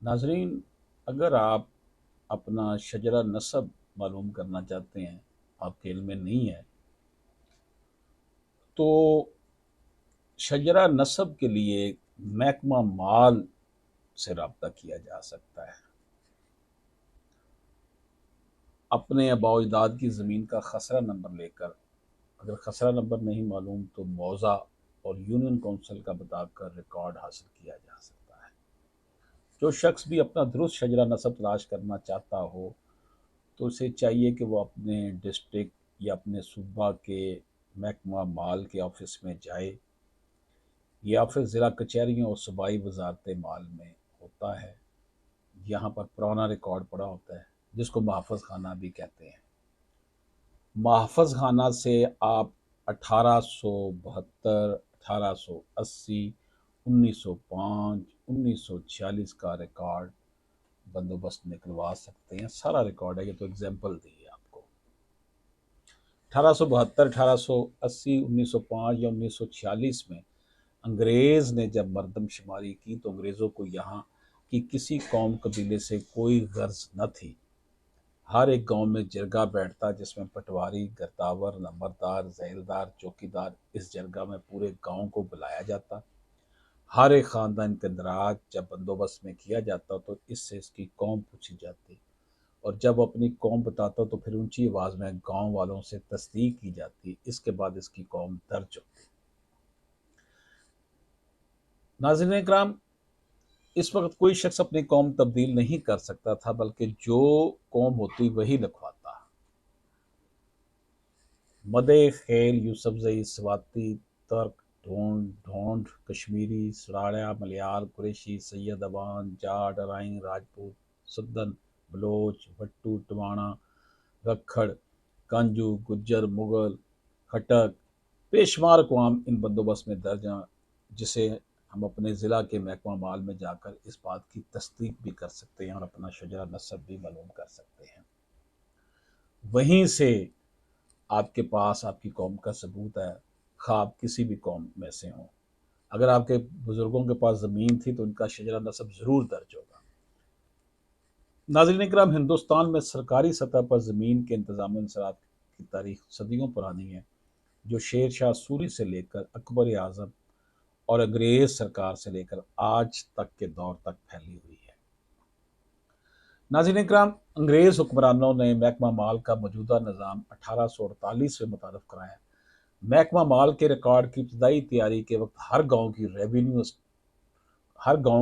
नाजरीन, अगर आप अपना शजरा नसब मालूम करना चाहते हैं, आपके इल्म में नहीं है, तो शजरा नसब के लिए महकमा माल से रब्ता किया जा सकता है। अपने आबा अजदाद की ज़मीन का खसरा नंबर लेकर, अगर खसरा नंबर नहीं मालूम तो मौज़ा और यूनियन काउंसिल का बताकर रिकॉर्ड हासिल किया जा सकता है। जो शख्स भी अपना दुरुस्त शजरा नसब तलाश करना चाहता हो, तो उसे चाहिए कि वो अपने डिस्ट्रिक्ट या अपने सूबा के महकमा माल के ऑफिस में जाए। ये ऑफिस ज़िला कचहरियों और सूबाई वजारत माल में होता है। यहाँ पर पुराना रिकॉर्ड पड़ा होता है, जिसको महफज खाना भी कहते हैं। महफज खाना से आप 1872, 1880, 1905, 1946 का रिकॉर्ड बंदोबस्त निकलवा सकते हैं। सारा रिकॉर्ड है, ये तो एग्जाम्पल दी है आपको। 1872, 1880, 1905 या 1946 में अंग्रेज़ ने जब मरदमशुमारी की, तो अंग्रेज़ों को यहाँ की किसी कौम कबीले से कोई गर्ज न थी। हर एक गांव में जरगा बैठता, जिसमें पटवारी, गिरदावर, नंबरदार, जहलदार, चौकीदार, इस जरगा में पूरे गांव को बुलाया जाता। हर एक खानदान के अंदराज जब बंदोबस्त में किया जाता, तो इससे इसकी कौम पूछी जाती, और जब अपनी कौम बताता तो फिर ऊंची आवाज़ में गांव वालों से तस्दीक की जाती। इसके बाद इसकी कौम दर्ज होती। नाज़रीन इकराम, इस वक्त कोई शख्स अपनी कौम तब्दील नहीं कर सकता था, बल्कि जो कौम होती वही लिखवाता। मदे खेल, यूसुफजई, स्वाति, तर्क, ढोंड, ढोंड, कश्मीरी, सराड़ा, मलयाल, कुरैशी, सैयद, अवान, जाट, अराइन, राजपूत, सद्दन, बलोच, भट्टू, टवाणा, रखड़, कांजू, गुज्जर, मुगल, खटक, बेशुमार अक़वाम इन बंदोबस्त में दर्ज हैं, जिसे हम अपने ज़िला के महकमा माल में जाकर इस बात की तस्दीक भी कर सकते हैं और अपना शजरा नसब भी मालूम कर सकते हैं। वहीं से आपके पास आपकी कौम का सबूत है, खा आप किसी भी कौम में से हों। अगर आपके बुजुर्गों के पास ज़मीन थी तो उनका शजरा नसब ज़रूर दर्ज होगा। नाज़रीन इकराम, हिंदुस्तान में सरकारी सतह पर ज़मीन के इंतज़ाम इंसराफ की तारीख सदियों पुरानी है, जो शेर शाह सूरी से लेकर अकबर आज़म और अंग्रेज़ सरकार से लेकर आज तक के दौर तक फैली हुई है। नाज़रीन इकराम, अंग्रेज़ हुक्मरानों ने महकमा माल का मौजूदा निज़ाम 1848 में मुतारफ़ कराया। महकमा माल के रिकॉर्ड की इब्तदाई तैयारी के वक्त हर गांव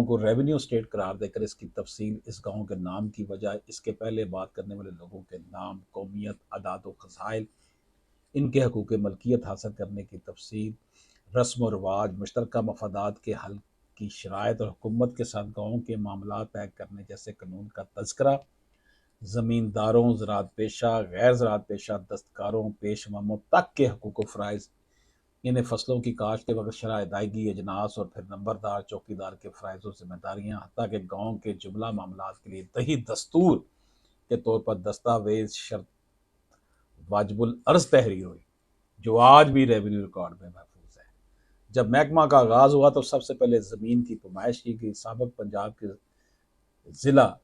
को रेवेन्यू स्टेट करार देकर इसकी तफसील, इस गांव के नाम की वजह, इसके पहले बात करने वाले लोगों के नाम, कौमियत, आदात व ख़साइल, इनके हकूक़ मलकियत हासिल करने की तफसील, रस्म व रवाज, मुश्तरका मफादात के हल की शराइत और हुकूमत के साथ गाँव के मामला तय करने जैसे कानून का तज़किरा, ज़मींदारों, ज़राअत पेशा, गैर ज़राअत पेशा, दस्तकारों, पेशवाओं तक के हकूक़ व फ़राइज़, इन्हें फसलों की काश्त के वक्त शरह अदायगी, अजनास और फिर नंबरदार, चौकीदार के फ़राइज़ और ज़िम्मेदारियाँ, हत्ता के गाँव के जुमला मामलात के लिए दही दस्तूर के तौर पर दस्तावेज़ शर्त वाजिबुल अर्ज़ तहरीर हुई, जो आज भी रेवेन्यू रिकॉर्ड में महफूज है। जब महकमा का आगाज़ हुआ तो सबसे पहले ज़मीन की पैमाइश की गई। साबिक़ पंजाब के ज़िला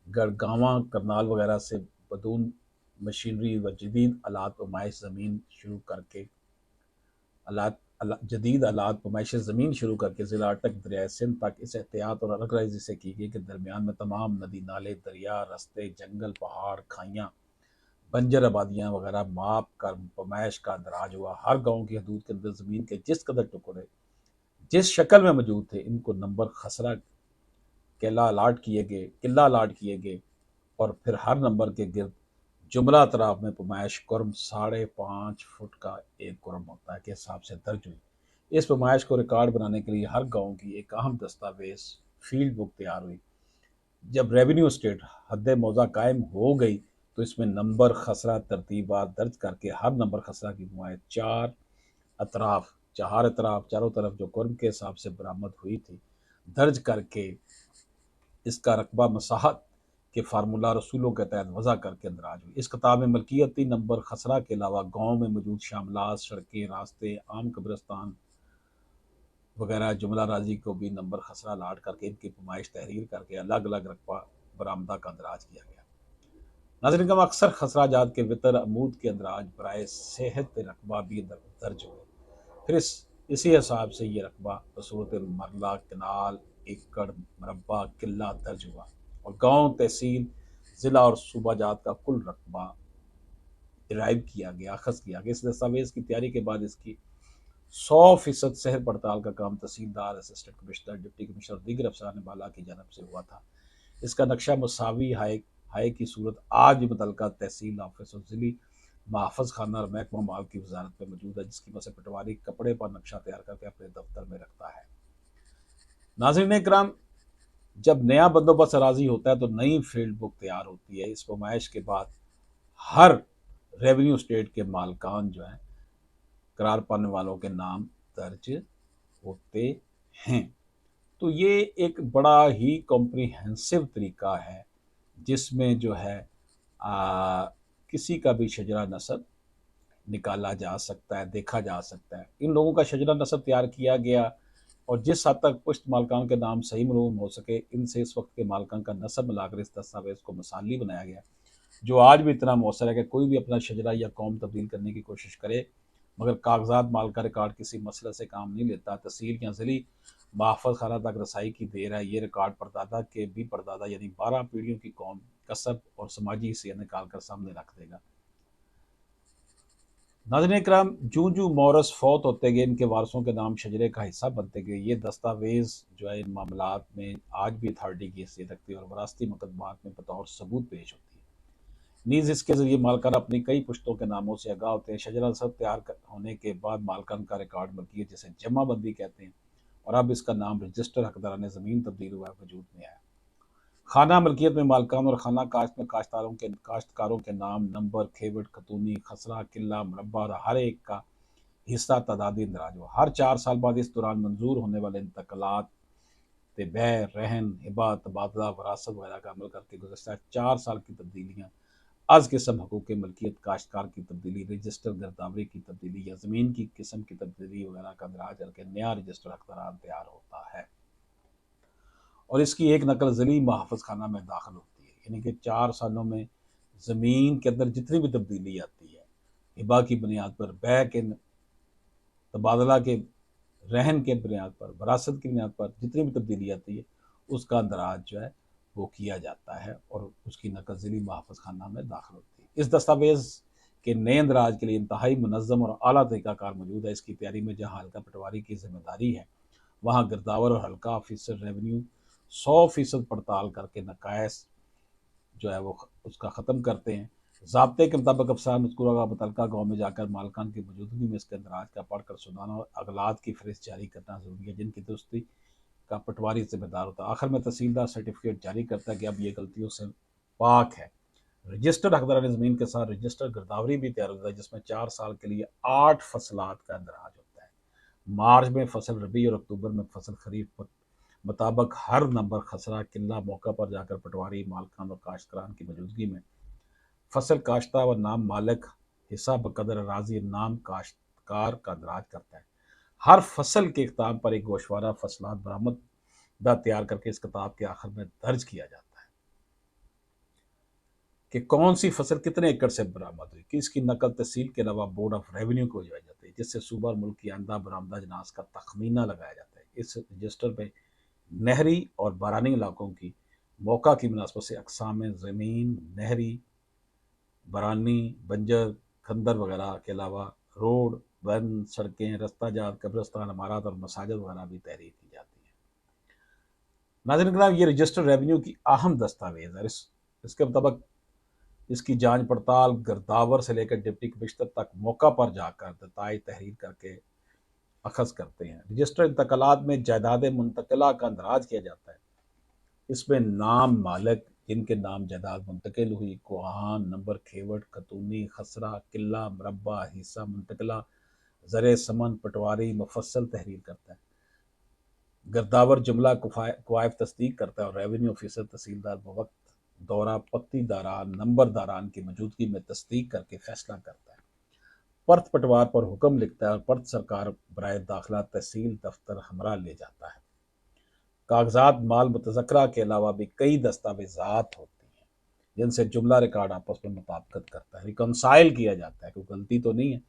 गढ़गांवा, करनाल वगैरह से बदून मशीनरी व जदीद आलात पैमाइश ज़मीन शुरू करके जदीद आलात पैमाइश ज़मीन शुरू करके ज़िला अटक दरियाए सिंध तक इस एहतियात और अलग से की गई कि दरमियान में तमाम नदी नाले, दरिया, रस्ते, जंगल, पहाड़, खाइयाँ, बंजर आबादियाँ वगैरह माप कर पैमाइश का अंदराज हुआ। हर गाँव की हदूद के अंदर ज़मीन के जिस कदर टुकड़े जिस शक्ल में मौजूद थे, इनको नंबर खसरा किला अलाट किए गए, और फिर हर नंबर के गिर्द जुमला अतराफ में पैमाइश कुर्म 5.5 फुट का एक कुर्म होता है के हिसाब से दर्ज हुई। इस पैमाइश को रिकॉर्ड बनाने के लिए हर गांव की एक अहम दस्तावेज फील्ड बुक तैयार हुई। जब रेवेन्यू स्टेट हद मौजा कायम हो गई, तो इसमें नंबर खसरा तरतीबवार दर्ज करके हर नंबर खसरा की नुमाइश चार अतराफ चारों तरफ जो कुर्म के हिसाब से बरामद हुई थी, दर्ज करके इसका रकबा मसाहत के फार्मूला रसूलों के तहत वज़ा करके अंदराज हुई। इस किताब में मलकियती नंबर खसरा के अलावा गाँव में मौजूद शामलात, सड़कें, रास्ते, आम कब्रिस्तान, वगैरह जुमला राजी को भी नंबर खसरा लाट करके इनकी नुमाइश तहरीर करके अलग अलग रकबा बरामदा का अंदराज किया गया। नाज़रीन हम अक्सर खसरा जात के वितर अमूद के अंदराज बराए सेहत रकबा भी दर्ज हुए। फिर इसी हिसाब से ये रकबा बसूरत मरला कनाल एकड़ मरबा किला दर्ज हुआ और गांव तहसील ज़िला और सूबा जात का कुल रकबा डिराइव किया गया, अखज़ किया गया। इस दस्तावेज़ की तैयारी के बाद इसकी 100% सेहत पड़ताल का काम तहसीलदार, असिस्टेंट कमिश्नर, डिप्टी कमिश्नर और दीगर अफसरान बाला की जानब से हुआ था। इसका नक्शा मुसावी हाय की सूरत आज भी मुतलका तहसील ऑफिस और ज़िली महफज खाना और महकमा माल की वजारत में मौजूद है, जिसकी मसे पटवारी कपड़े पर नक्शा तैयार करके अपने दफ्तर में रखता है। नाज़रीन इकराम, जब नया बंदोबस्त राजी होता है तो नई फील्ड बुक तैयार होती है। इस नुमाइश के बाद हर रेवेन्यू स्टेट के मालकान जो है करार पाने वालों के नाम दर्ज होते हैं। तो ये एक बड़ा ही कॉम्प्रिहेंसिव तरीका है जिसमें जो है किसी का भी शजरा नसब निकाला जा सकता है, देखा जा सकता है। इन लोगों का शजरा नसब तैयार किया गया और जिस हद तक पुश्त मालकान के नाम सही मालूम हो सके, इनसे इस वक्त के मालकान का नसब मिलाकर इस दस्तावेज़ को मिसाली बनाया गया, जो आज भी इतना मौसर है कि कोई भी अपना शजरा या कौम तब्दील करने की कोशिश करे मगर कागजात माल का रिकॉर्ड किसी मसले से काम नहीं लेता। तहसील या ज़िली महफज खाना तक रसाई की देर है। ये रिकॉर्ड परदादा के भी परदादा यानी 12 पीढ़ियों की कौम कसब और समाजी हिस्से निकाल कर सामने रख देगा। नाज़रीन इकराम, जूँ जूँ मोरस फौत होते गए इनके वारसों के नाम शजरे का हिस्सा बनते गए। ये दस्तावेज़ जो है इन मामलात में आज भी अथॉरिटी की हैसियत रखती है और वरासती मुकदमात में बतौर सबूत पेश होती है। नीज़ इसके ज़रिए मालकान अपनी कई पुश्तों के नामों से आगाह होते हैं। शजरा सब तैयार होने के बाद मालकान का रिकॉर्ड मलकियत जिसे जमाबंदी कहते हैं और अब इसका नाम रजिस्टर हकदारान ज़मीन तब्दील हुआ वजूद में आया। खाना मलकियत में मालकान और खाना काश्त में काश्तकारों के नाम, नंबर, खेवट, खतूनी, खसरा, किला, मुरब्बा और हर एक का हिस्सा तादादी इंदराज हुआ। हर 4 साल बाद इस दौरान मंजूर होने वाले इंतकलात बै, रहन, हिबा, तबादला, वरासत वगैरह का अमल करके गुज़श्ता 4 साल की तब्दीलियाँ आज किस्म हकूक़ मलकियत, काश्तकार की तब्दीली, रजिस्टर गिरदावरी की तब्दीली या ज़मीन की किस्म की तब्दीली वगैरह का इंदराज करके नया रजिस्टर हकदारान तैयार होता है और इसकी एक नकल ज़िली महफज खाना में दाखिल होती है। यानी कि 4 सालों में ज़मीन के अंदर जितनी भी तब्दीली आती है, हिबा की बुनियाद पर, बै के तबादला के, रहन के बुनियाद पर, वरासत की बुनियाद पर जितनी भी तब्दीली आती है उसका अंदराज जो है वो किया जाता है और उसकी नकल ज़िली महफज खाना में दाखिल होती है। इस दस्तावेज़ के नए अंदराज के लिए इंतहाई मुनज़्ज़म और आला तरीक़ाकार मौजूद है। इसकी तैयारी में जहाँ हल्का पटवारी की जिम्मेदारी है, वहाँ गिरदावर और हल्का ऑफिसर रेवेन्यू 100% पड़ताल करके नकायस जो है वो उसका ख़त्म करते हैं। ज़ाब्ते के मुताबिक अफसरान मज़कूरा मुतलका गाँव में जाकर मालकान की मौजूदगी में इसके अंदराज का पढ़ कर सुनाना और अगलात की फ़हरिस्त जारी करना ज़रूरी है, जिनकी दुरुस्ती का पटवारी जिम्मेदार होता है। आखिर में तहसीलदार सर्टिफिकेट जारी करता है कि अब ये गलतियों से पाक है। रजिस्टर हकदारान ज़मीन के साथ रजिस्टर गिरदावरी भी तैयार होता है, जिसमें 4 साल के लिए 8 फसलात का इंदराज होता है। मार्च में फसल रबी और अक्टूबर में फसल खरीफ पर मुताबिक हर नंबर, खसरा, किला मौका पर जाकर पटवारी, मालकान और काश्तकारान की मौजूदगी में फसल काश्ता व नाम मालिक, हिस्सा बकदर राजी नाम काश्तकार का इंदराज करता है। हर फसल के इख्ताम पर एक गोशवारा फसलात बरामदा तैयार करके इस किताब के आखिर में दर्ज किया जाता है कि कौन सी फसल कितने एकड़ से बरामद हुई, कि इसकी नकल तहसील के अलावा बोर्ड ऑफ रेवेन्यू को जाई जाती है, जिससे सूबा और मुल्क की आंदा बरामदा जनास का तखमीना लगाया जाता है। इस रजिस्टर में नहरी और बारानी इलाकों की मौका की मुनासबत से अकसाम ज़मीन, नहरी, बरानी, बंजर, खंदर वगैरह के अलावा रोड, वन, सड़कें, रास्ता जात, कब्रिस्तान, इमारत और मसाजिद वगैरह भी तहरीर की जाती है। नाज़रीन किराम, ये रजिस्टर रेवेन्यू की अहम दस्तावेज़ है। इसके मुताबिक इसकी जांच पड़ताल गिरदावर से लेकर डिप्टी कमिश्नर तक मौका पर जाकर दताई तहरीर करके अखज़ करते हैं। रजिस्टर इंतकालात में जायदाद मुंतकिला का अंदराज किया जाता है। इसमें नाम मालिक, जिनके नाम जायदाद मुंतकिल हुई, कोहान, नंबर, खेवट, खतूनी, खसरा, किला, मुरब्बा, हिस्सा मुंतकिला, ज़र समन, पटवारी मुफस्सल तहरीर करता है। गिरदावर जुमला क्वाइफ तस्दीक करता है और रेवेन्यू ऑफिसर तहसीलदार बवक्त दौरा पत्ती दारान, नंबर दारान की मौजूदगी में तस्दीक करके फैसला करता है। पर्थ पटवार पर हुक्म लिखता है और पर्थ सरकार बराए दाखिला तहसील दफ्तर हमरा ले जाता है। कागजात माल मुतज़क्करा के अलावा भी कई दस्तावेजात होती हैं जिनसे जुमला रिकॉर्ड आपस में मुताबिकत करता है, रिकॉन्साइल किया जाता है, कोई गलती तो नहीं है।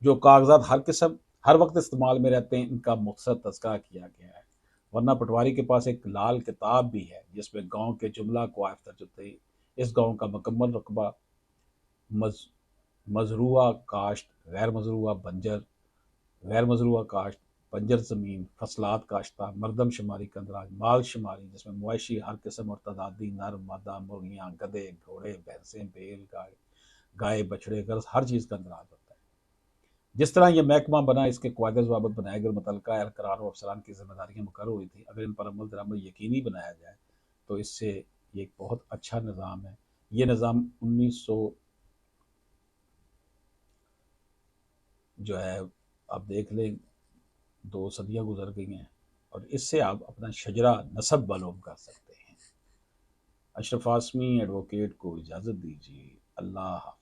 जो कागजात हर किस्म हर वक्त इस्तेमाल में रहते हैं, इनका मुख्तसर तज़किरा किया गया है। वरना पटवारी के पास एक लाल किताब भी है जिसमें गांव के जुमला को थे, इस गांव का मुकम्मल रकबा, मज मजरूआ काश्त, गैर मजरूआ बंजर, गैर मजरूआ काश्त, बंजर ज़मीन, फसलात काश्ता, मरदम शुमारी का अंदराज, माल शुमारी जिसमें मवेशी हर किस्म और तदादी, नर मादा, मुर्गियाँ, गधे, घोड़े, भैंसें, बैल, गाय, गाय बछड़े, गर्ज, हर चीज़ का अंदराज होता है। जिस तरह यह महकमा बना, इसके कायदे ज़वाबित बनाए गए, मुतल्लिका एहलकारों और अफसरान की जिम्मेदारियाँ मुकर्रर हुई थी। अगर इन पर अमल दरामद यकीनी बनाया जाए तो इससे ये एक बहुत अच्छा निज़ाम है। ये निज़ाम 1900 जो है, आप देख लें, 2 सदियाँ गुजर गई हैं और इससे आप अपना शजरा नसब मालूम कर सकते हैं। अशरफ आसमी एडवोकेट को इजाज़त दीजिए। अल्लाह हाफ़िज़।